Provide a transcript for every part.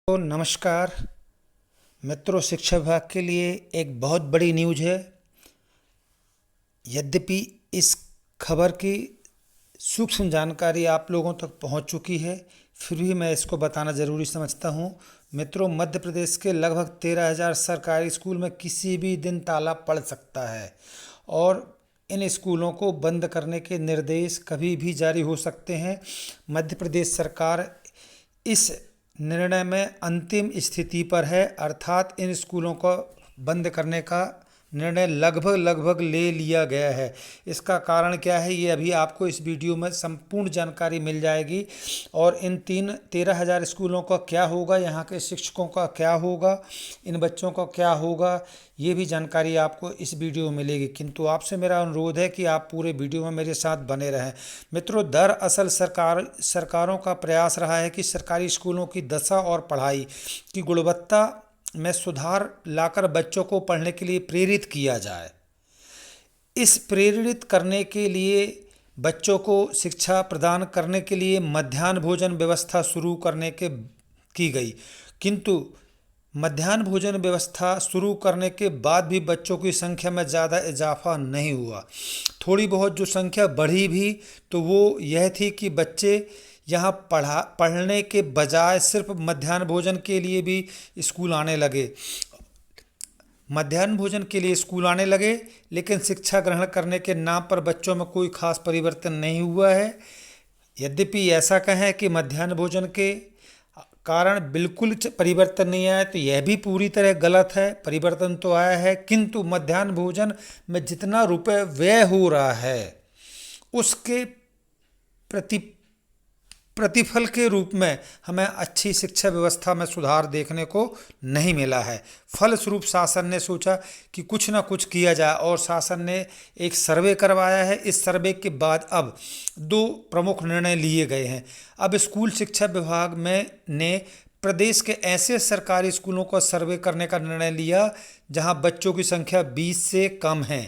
तो नमस्कार मित्रों, शिक्षा विभाग के लिए एक बहुत बड़ी न्यूज़ है। यद्यपि इस खबर की सूक्ष्म जानकारी आप लोगों तक पहुंच चुकी है, फिर भी मैं इसको बताना ज़रूरी समझता हूं। मित्रों, मध्य प्रदेश के लगभग 13,000 सरकारी स्कूल में किसी भी दिन ताला पड़ सकता है और इन स्कूलों को बंद करने के निर्देश कभी भी जारी हो सकते हैं। मध्य प्रदेश सरकार इस निर्णय में अंतिम स्थिति पर है, अर्थात इन स्कूलों को बंद करने का निर्णय लगभग ले लिया गया है। इसका कारण क्या है, ये अभी आपको इस वीडियो में संपूर्ण जानकारी मिल जाएगी। और इन 13,000 स्कूलों का क्या होगा, यहाँ के शिक्षकों का क्या होगा, इन बच्चों का क्या होगा, ये भी जानकारी आपको इस वीडियो में मिलेगी। किंतु आपसे मेरा अनुरोध है कि आप पूरे वीडियो में मेरे साथ बने रहें। मित्रों, दरअसल सरकारों का प्रयास रहा है कि सरकारी स्कूलों की दशा और पढ़ाई की गुणवत्ता में सुधार लाकर बच्चों को पढ़ने के लिए प्रेरित किया जाए। इस प्रेरित करने के लिए बच्चों को शिक्षा प्रदान करने के लिए मध्याह्न भोजन व्यवस्था शुरू करने की गई। किंतु मध्याह्न भोजन व्यवस्था शुरू करने के बाद भी बच्चों की संख्या में ज़्यादा इजाफा नहीं हुआ। थोड़ी बहुत जो संख्या बढ़ी भी तो वो यह थी कि बच्चे यहाँ पढ़ने के बजाय सिर्फ मध्याह्न भोजन के लिए भी स्कूल आने लगे। मध्याह्न भोजन के लिए स्कूल आने लगे, लेकिन शिक्षा ग्रहण करने के नाम पर बच्चों में कोई खास परिवर्तन नहीं हुआ है। यद्यपि ऐसा कहें कि मध्याह्न भोजन के कारण बिल्कुल परिवर्तन नहीं आया तो यह भी पूरी तरह गलत है। परिवर्तन तो आया है, किंतु मध्याह्न भोजन में जितना रुपए व्यय हो रहा है उसके प्रतिफल के रूप में हमें अच्छी शिक्षा व्यवस्था में सुधार देखने को नहीं मिला है। फलस्वरूप शासन ने सोचा कि कुछ ना कुछ किया जाए और शासन ने एक सर्वे करवाया है। इस सर्वे के बाद अब दो प्रमुख निर्णय लिए गए हैं। अब स्कूल शिक्षा विभाग ने प्रदेश के ऐसे सरकारी स्कूलों का सर्वे करने का निर्णय लिया जहां बच्चों की संख्या 20 से कम है।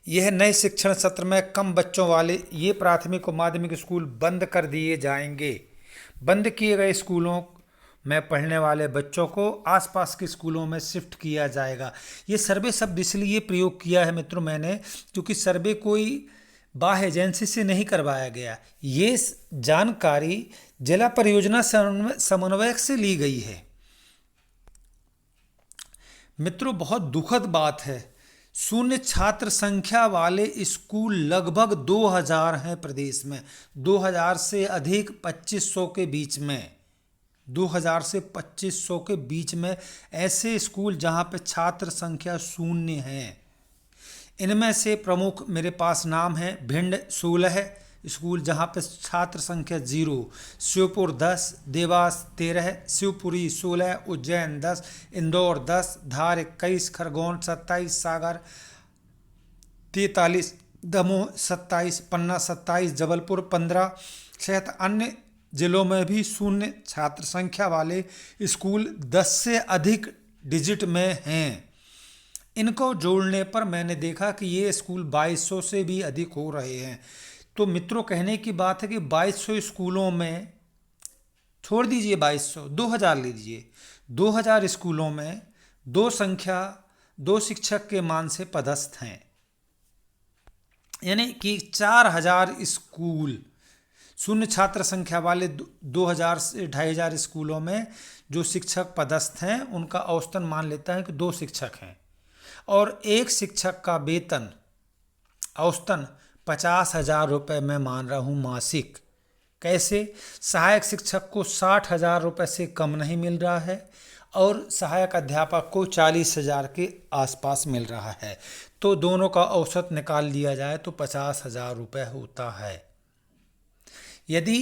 यह नए शिक्षण सत्र में कम बच्चों वाले ये प्राथमिक और माध्यमिक स्कूल बंद कर दिए जाएंगे। बंद किए गए स्कूलों में पढ़ने वाले बच्चों को आसपास के स्कूलों में शिफ्ट किया जाएगा। ये सर्वे शब्द इसलिए प्रयोग किया है मित्रों मैंने, क्योंकि सर्वे कोई बाह्य एजेंसी से नहीं करवाया गया। ये जानकारी जिला परियोजना समन्वयक से ली गई है। मित्रों, बहुत दुखद बात है, शून्य छात्र संख्या वाले स्कूल लगभग 2,000 हैं प्रदेश में। 2,000 से अधिक 2,500 के बीच में, 2,000 से 2,500 के बीच में ऐसे स्कूल जहां पे छात्र संख्या शून्य है। इनमें से प्रमुख मेरे पास नाम है: भिंड 16 स्कूल जहां पे छात्र संख्या 0, श्योपुर 10, देवास 13, शिवपुरी 16, उज्जैन 10, इंदौर 10, धार 21, खरगोन 27, सागर 43, दमोह 27, पन्ना 27, जबलपुर 15 सहित अन्य जिलों में भी शून्य छात्र संख्या वाले स्कूल 10 से अधिक डिजिट में हैं। इनको जोड़ने पर मैंने देखा कि ये स्कूल 2,200 से भी अधिक हो रहे हैं। तो मित्रों, कहने की बात है कि 2,200 स्कूलों में, छोड़ दीजिए 2,200, 2,000 लीजिए, 2,000 स्कूलों में दो शिक्षक के मान से पदस्थ हैं। यानी कि 4,000 स्कूल, शून्य छात्र संख्या वाले 2,000 से 2,500 स्कूलों में जो शिक्षक पदस्थ हैं उनका औसतन मान लेता है कि 2 शिक्षक हैं और एक शिक्षक का वेतन औसतन 50,000 रुपये मैं मान रहा हूँ मासिक। कैसे? सहायक शिक्षक को 60,000 रुपये से कम नहीं मिल रहा है और सहायक अध्यापक को 40,000 के आसपास मिल रहा है। तो दोनों का औसत निकाल लिया जाए तो 50,000 रुपये होता है। यदि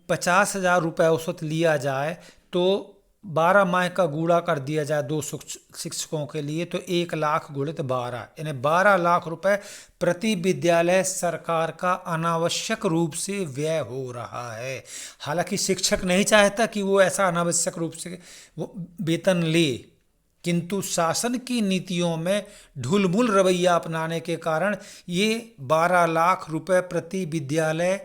50,000 रुपये औसत लिया जाए तो 12 माह का गुणा कर दिया जाए 2 शिक्षकों के लिए तो 1 लाख गुणित 12, यानी 12 लाख रुपए प्रति विद्यालय सरकार का अनावश्यक रूप से व्यय हो रहा है। हालांकि शिक्षक नहीं चाहता कि वो ऐसा अनावश्यक रूप से वो वेतन ले, किंतु शासन की नीतियों में ढुलमुल रवैया अपनाने के कारण ये 12 लाख रुपए प्रति विद्यालय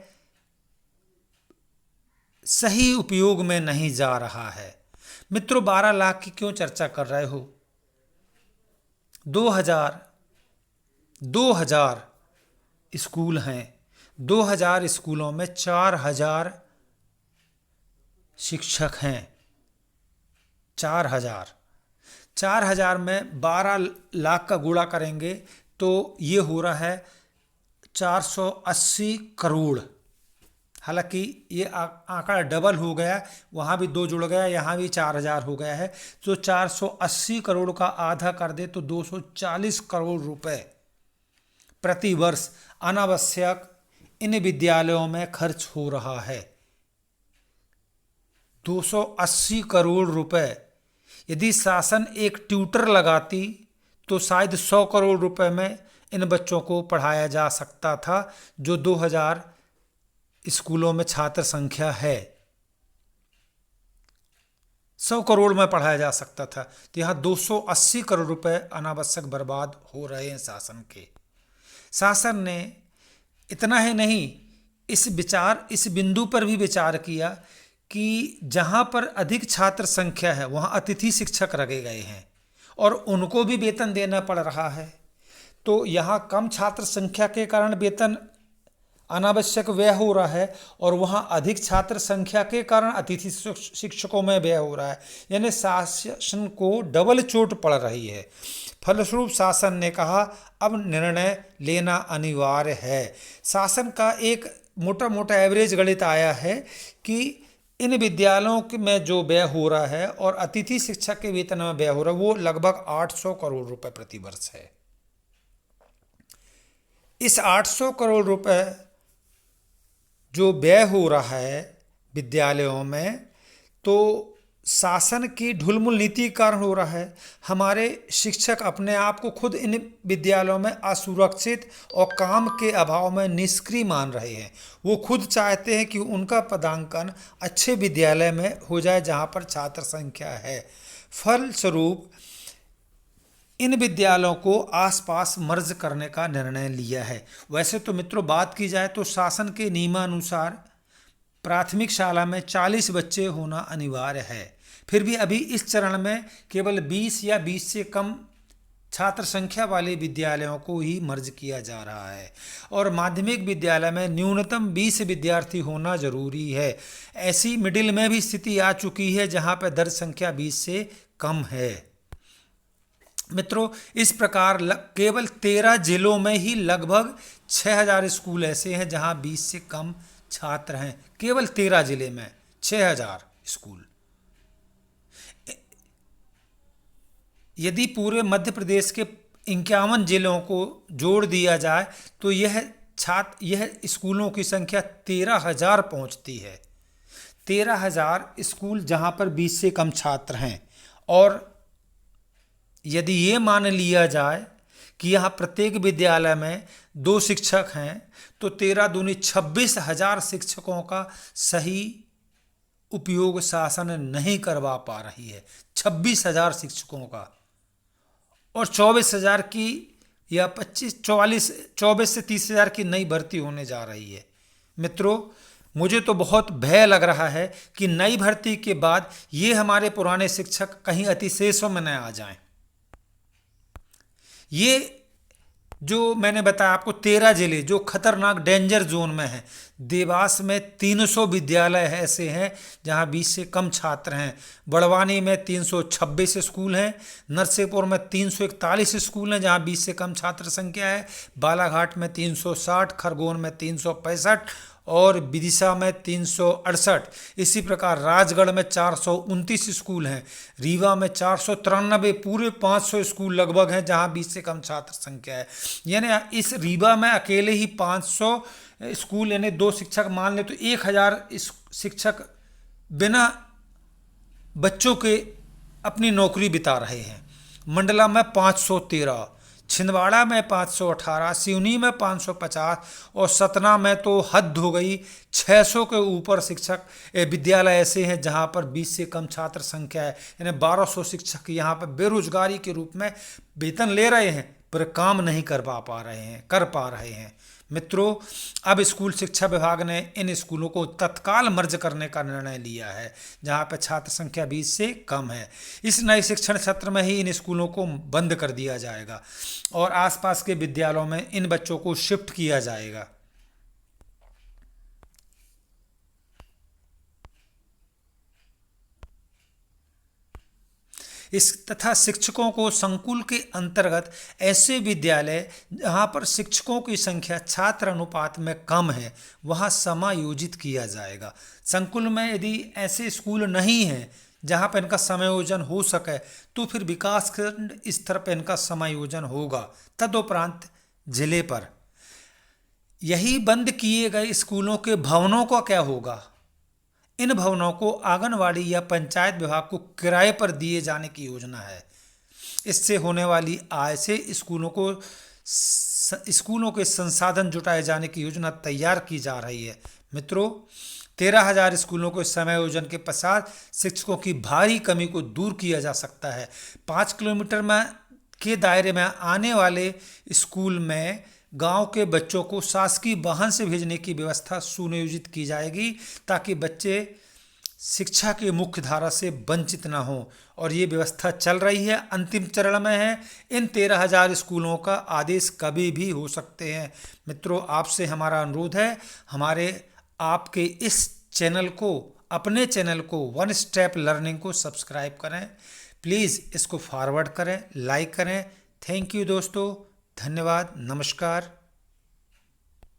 सही उपयोग में नहीं जा रहा है। मित्रों, 12 लाख की क्यों चर्चा कर रहे हो? 2000 स्कूल हैं। 2000 स्कूलों में 4000 शिक्षक हैं। 4000 में 12 लाख का गुणा करेंगे तो ये हो रहा है 480 करोड़। हालांकि ये आंकड़ा डबल हो गया, वहाँ भी 2 जुड़ गया, यहाँ भी 4000 हो गया है। तो 480 करोड़ का आधा कर दे तो 240 करोड़ रुपए प्रति वर्ष अनावश्यक इन विद्यालयों में खर्च हो रहा है। 280 करोड़ रुपए। यदि शासन एक ट्यूटर लगाती तो शायद 100 करोड़ रुपए में इन बच्चों को पढ़ाया जा सकता था, जो 2000 स्कूलों में छात्र संख्या है। 100 करोड़ में पढ़ाया जा सकता था, तो यहाँ 280 करोड़ रुपए अनावश्यक बर्बाद हो रहे हैं शासन के। शासन ने इतना ही नहीं, इस बिंदु पर भी विचार किया कि जहाँ पर अधिक छात्र संख्या है वहाँ अतिथि शिक्षक रखे गए हैं और उनको भी वेतन देना पड़ रहा है। तो यहाँ कम छात्र संख्या के कारण वेतन अनावश्यक व्यय हो रहा है और वहाँ अधिक छात्र संख्या के कारण अतिथि शिक्षकों में व्यय हो रहा है। यानी शासन को डबल चोट पड़ रही है। फलस्वरूप शासन ने कहा अब निर्णय लेना अनिवार्य है। शासन का एक मोटा मोटा एवरेज गणित आया है कि इन विद्यालयों में जो व्यय हो रहा है और अतिथि शिक्षक के वेतन में व्यय हो रहा है वो लगभग 800 करोड़ रुपए प्रति वर्ष है। इस 800 करोड़ रुपए जो व्यय हो रहा है विद्यालयों में, तो शासन की ढुलमुल नीति के कारण हो रहा है। हमारे शिक्षक अपने आप को खुद इन विद्यालयों में असुरक्षित और काम के अभाव में निष्क्रिय मान रहे हैं। वो खुद चाहते हैं कि उनका पदांकन अच्छे विद्यालय में हो जाए जहाँ पर छात्र संख्या है। फलस्वरूप इन विद्यालयों को आसपास मर्ज करने का निर्णय लिया है। वैसे तो मित्रों बात की जाए तो शासन के नियमानुसार प्राथमिक शाला में 40 बच्चे होना अनिवार्य है। फिर भी अभी इस चरण में केवल 20 या 20 से कम छात्र संख्या वाले विद्यालयों को ही मर्ज किया जा रहा है और माध्यमिक विद्यालय में न्यूनतम 20 विद्यार्थी होना जरूरी है। ऐसी मिडिल में भी स्थिति आ चुकी है जहां पर दर्ज संख्या 20 से कम है। मित्रों, इस प्रकार केवल 13 जिलों में ही लगभग 6000 स्कूल ऐसे हैं जहां 20 से कम छात्र हैं। केवल 13 जिले में 6000 स्कूल। यदि पूरे मध्य प्रदेश के 51 जिलों को जोड़ दिया जाए तो यह स्कूलों की संख्या 13,000 पहुंचती है। 13,000 स्कूल जहां पर 20 से कम छात्र हैं। और यदि ये मान लिया जाए कि यहाँ प्रत्येक विद्यालय में 2 शिक्षक हैं तो 13 दूनी 26,000 शिक्षकों का सही उपयोग शासन नहीं करवा पा रही है। 26,000 शिक्षकों का और 24,000 की या 24 से 30,000 की नई भर्ती होने जा रही है। मित्रों, मुझे तो बहुत भय लग रहा है कि नई भर्ती के बाद ये हमारे पुराने शिक्षक कहीं अतिशेषों में न आ जाएं। ये जो मैंने बताया आपको 13 जिले जो खतरनाक डेंजर जोन में हैं। देवास में 300 विद्यालय ऐसे हैं जहां 20 से कम छात्र हैं। बड़वानी में 326 स्कूल हैं। नरसिंहपुर में 341 स्कूल हैं जहां 20 से कम छात्र संख्या है। बालाघाट में 360, खरगोन में 365 और विदिशा में 368। इसी प्रकार राजगढ़ में 429 स्कूल हैं। रीवा में 493, पूरे 500 स्कूल लगभग हैं जहां 20 से कम छात्र संख्या है। यानी इस रीवा में अकेले ही 500 स्कूल, यानी 2 शिक्षक मान ले तो 1000 शिक्षक बिना बच्चों के अपनी नौकरी बिता रहे हैं। मंडला में 513, छिंदवाड़ा में 518, सिवनी में 550 और सतना में तो हद हो गई 600 के ऊपर शिक्षक विद्यालय ऐसे हैं जहां पर 20 से कम छात्र संख्या है। यानी 1200 शिक्षक यहां पर बेरोजगारी के रूप में वेतन ले रहे हैं पर काम नहीं कर पा रहे हैं। मित्रों, अब स्कूल शिक्षा विभाग ने इन स्कूलों को तत्काल मर्ज करने का निर्णय लिया है, जहां पर छात्र संख्या 20 से कम है। इस नए शिक्षण सत्र में ही इन स्कूलों को बंद कर दिया जाएगा और आसपास के विद्यालयों में इन बच्चों को शिफ्ट किया जाएगा। इस तथा शिक्षकों को संकुल के अंतर्गत ऐसे विद्यालय जहां पर शिक्षकों की संख्या छात्र अनुपात में कम है वहां समायोजित किया जाएगा। संकुल में यदि ऐसे स्कूल नहीं हैं जहां पर इनका समायोजन हो सके तो फिर विकासखंड स्तर पर इनका समायोजन होगा। तदुपरांत जिले पर यही बंद किए गए स्कूलों के भवनों का क्या होगा? इन भवनों को आंगनवाड़ी या पंचायत विभाग को किराए पर दिए जाने की योजना है। इससे होने वाली आय से स्कूलों के संसाधन जुटाए जाने की योजना तैयार की जा रही है। मित्रों, 13,000 स्कूलों को समायोजन के पश्चात शिक्षकों की भारी कमी को दूर किया जा सकता है। 5 किलोमीटर के दायरे में आने वाले स्कूल में गांव के बच्चों को शासकीय वाहन से भेजने की व्यवस्था सुनियोजित की जाएगी ताकि बच्चे शिक्षा के मुख्य धारा से वंचित न हों, और ये व्यवस्था चल रही है, अंतिम चरण में है। इन 13,000 स्कूलों का आदेश कभी भी हो सकते हैं। मित्रों, आपसे हमारा अनुरोध है, आपके इस चैनल को, अपने चैनल को वन स्टेप लर्निंग को सब्सक्राइब करें। प्लीज़ इसको फॉरवर्ड करें, लाइक करें। थैंक यू दोस्तों, धन्यवाद, नमस्कार।